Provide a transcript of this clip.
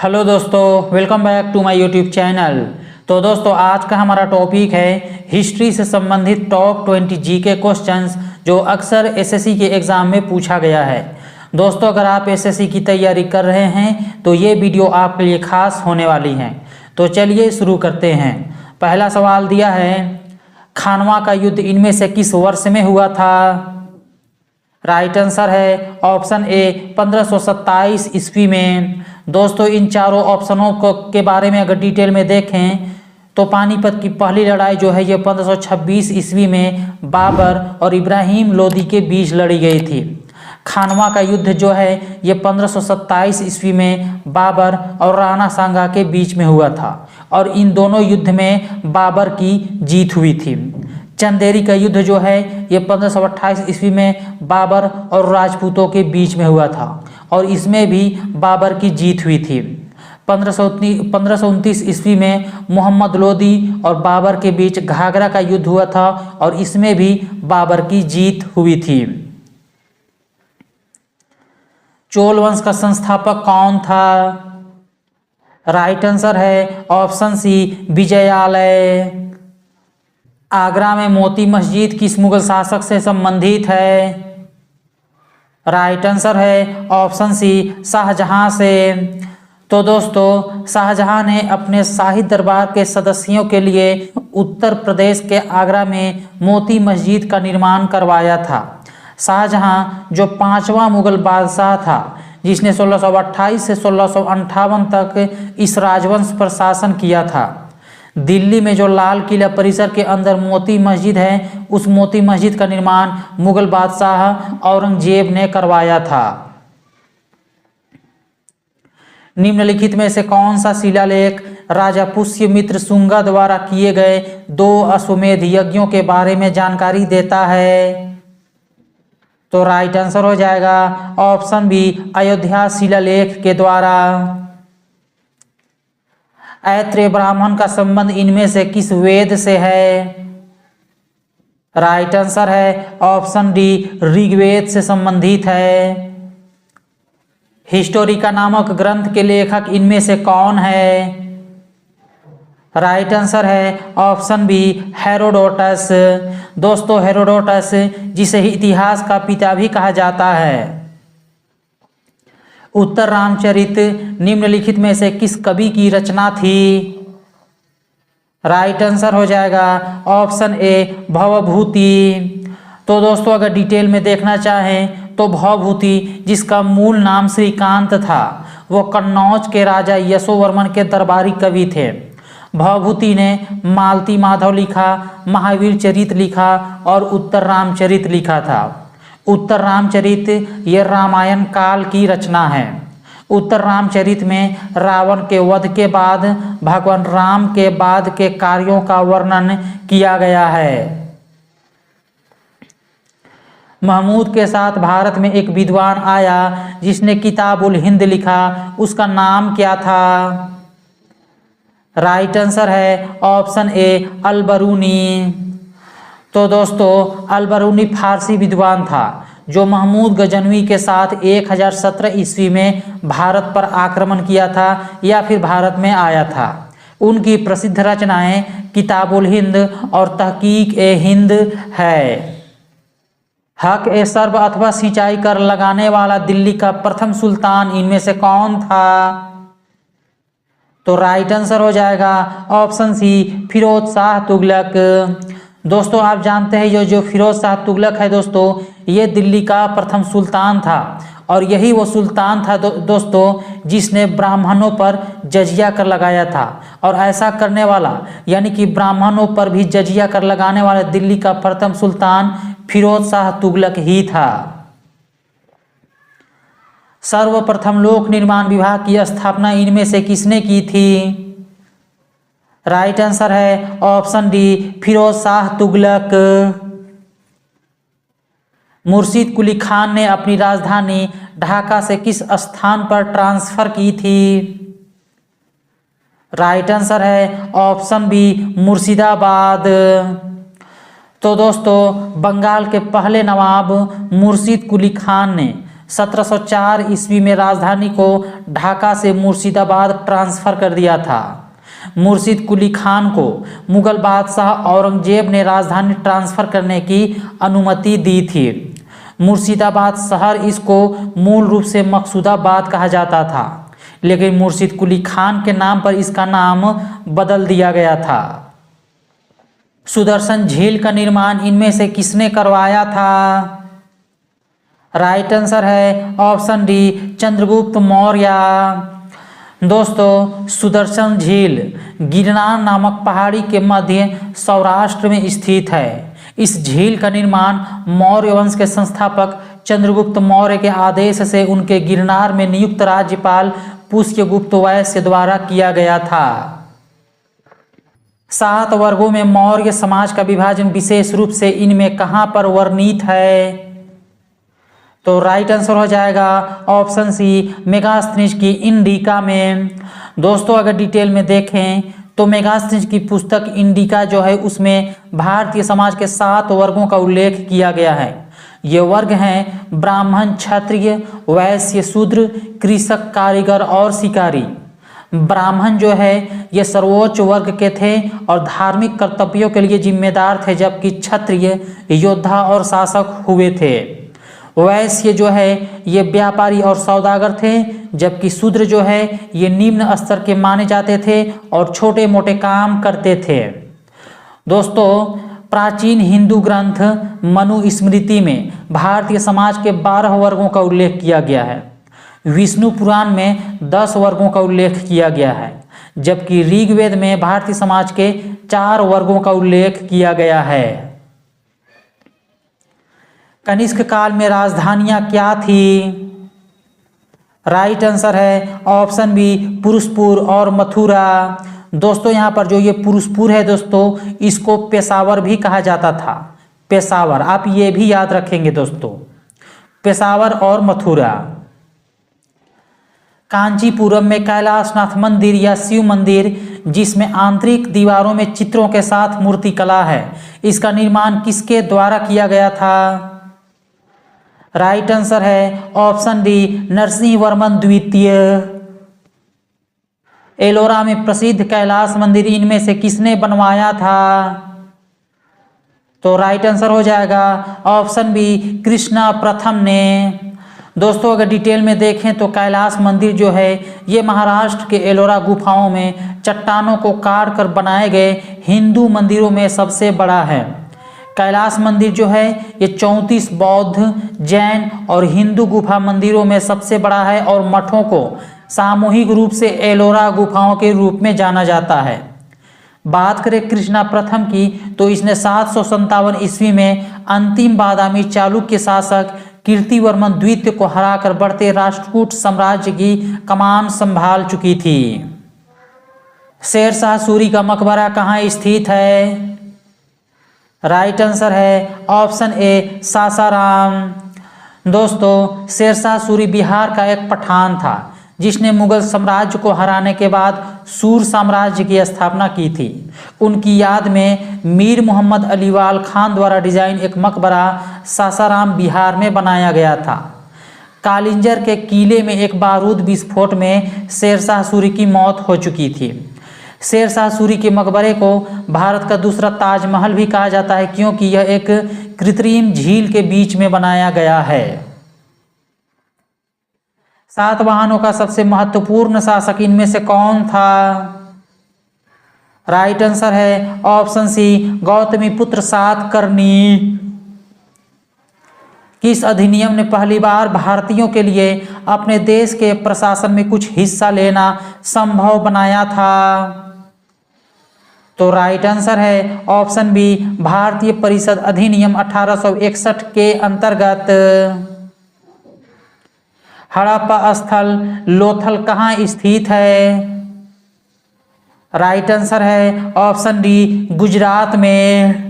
Hello दोस्तों, welcome back to my YouTube channel. तो दोस्तों, आज का हमारा टॉपिक है हिस्ट्री से संबंधित टॉप 20 जीके क्वेश्चंस जो अक्सर एसएससी के एग्ज़ाम में पूछा गया है। दोस्तों, अगर आप एसएससी की तैयारी कर रहे हैं तो ये वीडियो आपके लिए खास होने वाली है। तो चलिए शुरू करते हैं। पहला सवाल दिया है, खानवा का युद्ध इनमें से किस वर्ष में हुआ था? राइट आंसर है ऑप्शन ए 1527 ईस्वी में। दोस्तों, इन चारों ऑप्शनों के बारे में अगर डिटेल में देखें तो पानीपत की पहली लड़ाई जो है ये 1526 ईस्वी में बाबर और इब्राहिम लोदी के बीच लड़ी गई थी। खानवा का युद्ध जो है ये 1527 ईस्वी में बाबर और राणा सांगा के बीच में हुआ था और इन दोनों युद्ध में बाबर की जीत हुई थी। चंदेरी का युद्ध जो है ये 1528 ईस्वी में बाबर और राजपूतों के बीच में हुआ था और इसमें भी बाबर की जीत हुई थी। 1529 ईस्वी में मोहम्मद लोदी और बाबर के बीच घाघरा का युद्ध हुआ था और इसमें भी बाबर की जीत हुई थी। चोल वंश का संस्थापक कौन था? राइट आंसर है ऑप्शन सी विजयालय। आगरा में मोती मस्जिद किस मुगल शासक से संबंधित है? राइट आंसर है ऑप्शन सी शाहजहां से। तो दोस्तों, शाहजहां ने अपने शाही दरबार के सदस्यों के लिए उत्तर प्रदेश के आगरा में मोती मस्जिद का निर्माण करवाया था। शाहजहां जो 5वां मुगल बादशाह था जिसने 1628 से 1658 तक इस राजवंश पर शासन किया था। दिल्ली में जो लाल किला परिसर के अंदर मोती मस्जिद है उस मोती मस्जिद का निर्माण मुगल बादशाह औरंगजेब ने करवाया था। निम्नलिखित में से कौन सा शिलालेख राजा पुष्यमित्र शुंगा द्वारा किए गए 2 अश्वमेध यज्ञों के बारे में जानकारी देता है? तो राइट आंसर हो जाएगा ऑप्शन बी अयोध्या शिलालेख के द्वारा। ऐत्रेय ब्राह्मण का संबंध इनमें से किस वेद से है? राइट आंसर है ऑप्शन डी ऋग्वेद से संबंधित है। हिस्टोरिका नामक ग्रंथ के लेखक इनमें से कौन है? राइट आंसर है ऑप्शन बी हेरोडोटस। दोस्तों, हेरोडोटस जिसे इतिहास का पिता भी कहा जाता है। उत्तर रामचरित निम्नलिखित में से किस कवि की रचना थी? राइट आंसर हो जाएगा ऑप्शन ए भवभूति। तो दोस्तों, अगर डिटेल में देखना चाहें तो भवभूति जिसका मूल नाम श्रीकांत था वो कन्नौज के राजा यशोवर्मन के दरबारी कवि थे। भवभूति ने मालती माधव लिखा, महावीर चरित लिखा और उत्तर रामचरित लिखा था। उत्तर रामचरित ये रामायण काल की रचना है। उत्तर रामचरित में रावण के वध के बाद भगवान राम के बाद के कार्यों का वर्णन किया गया है। महमूद के साथ भारत में एक विद्वान आया जिसने किताबुल हिंद लिखा, उसका नाम क्या था? राइट आंसर है ऑप्शन ए अल-बरूनी। तो दोस्तों, अल-बरूनी फारसी विद्वान था जो महमूद गजनवी के साथ 1017 ईस्वी में भारत पर आक्रमण किया था या फिर भारत में आया था। उनकी प्रसिद्ध रचनाएं किताबुल हिंद और तहकीक ए हिंद है। हक ए सर्ब अथवा सिंचाई कर लगाने वाला दिल्ली का प्रथम सुल्तान इनमें से कौन था? तो राइट आंसर हो जाएगा ऑप्शन सी फिरोज शाह तुगलक। दोस्तों, आप जानते हैं ये जो फिरोज शाह तुगलक है दोस्तों, ये दिल्ली का प्रथम सुल्तान था और यही वो सुल्तान था दोस्तों जिसने ब्राह्मणों पर जजिया कर लगाया था। और ऐसा करने वाला यानी कि ब्राह्मणों पर भी जजिया कर लगाने वाला दिल्ली का प्रथम सुल्तान फिरोज शाह तुगलक ही था। सर्वप्रथम लोक निर्माण विभाग की स्थापना इनमें से किसने की थी? राइट आंसर है ऑप्शन डी फिरोज शाह तुगलक। मुर्शिद कुली खान ने अपनी राजधानी ढाका से किस स्थान पर ट्रांसफर की थी? राइट आंसर है ऑप्शन बी मुर्शिदाबाद। तो दोस्तों, बंगाल के पहले नवाब मुर्शिद कुली खान ने 1704 ईस्वी में राजधानी को ढाका से मुर्शिदाबाद ट्रांसफर कर दिया था। मुर्शिद कुली खान को मुगल बादशाह औरंगजेब ने राजधानी ट्रांसफर करने की अनुमति दी थी। मुर्शिदाबाद शहर इसको मूल रूप से मकसूदाबाद कहा जाता था, लेकिन मुर्शिद कुली खान के नाम पर इसका नाम बदल दिया गया था। सुदर्शन झील का निर्माण इनमें से किसने करवाया था? राइट आंसर है ऑप्शन डी, चंद्रगुप्त मौर्य। दोस्तों, सुदर्शन झील गिरनार नामक पहाड़ी के मध्य सौराष्ट्र में स्थित है। इस झील का निर्माण मौर्य वंश के संस्थापक चंद्रगुप्त मौर्य के आदेश से उनके गिरनार में नियुक्त राज्यपाल पुष्यगुप्त वैश्य द्वारा किया गया था। 7 वर्गों में मौर्य समाज का विभाजन विशेष रूप से इनमें कहां पर वर्णित है? तो राइट आंसर हो जाएगा ऑप्शन सी, मेगास्थनीज की इंडिका में। दोस्तों, अगर डिटेल में देखें तो मेगास्थनीज की पुस्तक इंडिका जो है उसमें भारतीय समाज के 7 वर्गों का उल्लेख किया गया है। ये वर्ग हैं ब्राह्मण, क्षत्रिय, वैश्य, शूद्र, कृषक, कारीगर और शिकारी। ब्राह्मण जो है ये सर्वोच्च वर्ग के थे और धार्मिक कर्तव्यों के लिए जिम्मेदार थे, जबकि क्षत्रिय योद्धा और शासक हुए थे। वैश्य जो है ये व्यापारी और सौदागर थे, जबकि शूद्र जो है ये निम्न स्तर के माने जाते थे और छोटे मोटे काम करते थे। दोस्तों, प्राचीन हिंदू ग्रंथ मनुस्मृति में भारतीय समाज के 12 वर्गों का उल्लेख किया गया है। विष्णु पुराण में 10 वर्गों का उल्लेख किया गया है, जबकि ऋग्वेद में भारतीय समाज के 4 वर्गों का उल्लेख किया गया है। कनिष्क काल में राजधानियां क्या थी? राइट आंसर है ऑप्शन बी, पुरुषपुर और मथुरा। दोस्तों, यहाँ पर जो ये पुरुषपुर है दोस्तों, इसको पेशावर भी कहा जाता था। पेशावर, आप ये भी याद रखेंगे दोस्तों, पेशावर और मथुरा। कांचीपुरम में कैलाशनाथ मंदिर या शिव मंदिर, जिसमें आंतरिक दीवारों में चित्रों के साथ मूर्तिकला है, इसका निर्माण किसके द्वारा किया गया था? राइट आंसर है ऑप्शन डी, नरसिंह वर्मन द्वितीय। एलोरा में प्रसिद्ध कैलाश मंदिर इनमें से किसने बनवाया था? तो राइट आंसर हो जाएगा ऑप्शन बी, कृष्णा प्रथम ने। दोस्तों, अगर डिटेल में देखें तो कैलाश मंदिर जो है ये महाराष्ट्र के एलोरा गुफाओं में चट्टानों को काट कर बनाए गए हिंदू मंदिरों में सबसे बड़ा है। कैलाश मंदिर जो है ये 34 बौद्ध, जैन और हिंदू गुफा मंदिरों में सबसे बड़ा है और मठों को सामूहिक रूप से एलोरा गुफाओं के रूप में जाना जाता है। बात करें कृष्णा प्रथम की तो इसने 757 ईस्वी में अंतिम बादामी चालुक्य शासक कीर्तिवर्मन द्वितीय को हराकर बढ़ते राष्ट्रकूट साम्राज्य की कमान संभाल चुकी थी। शेरशाह सूरी का मकबरा कहाँ स्थित है? राइट आंसर है ऑप्शन ए, सासाराम। दोस्तों, शेरशाह सूरी बिहार का एक पठान था जिसने मुगल साम्राज्य को हराने के बाद सूर साम्राज्य की स्थापना की थी। उनकी याद में मीर मोहम्मद अलीवाल खान द्वारा डिजाइन एक मकबरा सासाराम बिहार में बनाया गया था। कालिंजर के किले में एक बारूद विस्फोट में शेरशाह सूरी की मौत हो चुकी थी। शेरशाह सूरी के मकबरे को भारत का दूसरा ताजमहल भी कहा जाता है, क्योंकि यह एक कृत्रिम झील के बीच में बनाया गया है। 7वाहनों का सबसे महत्वपूर्ण शासक इनमें से कौन था? राइट आंसर है ऑप्शन सी, गौतमी पुत्र सातकर्णी। किस अधिनियम ने पहली बार भारतीयों के लिए अपने देश के प्रशासन में कुछ हिस्सा लेना संभव बनाया था? तो राइट आंसर है ऑप्शन बी, भारतीय परिषद अधिनियम 1861 के अंतर्गत। हड़प्पा स्थल लोथल कहाँ स्थित है? राइट आंसर है ऑप्शन डी, गुजरात में।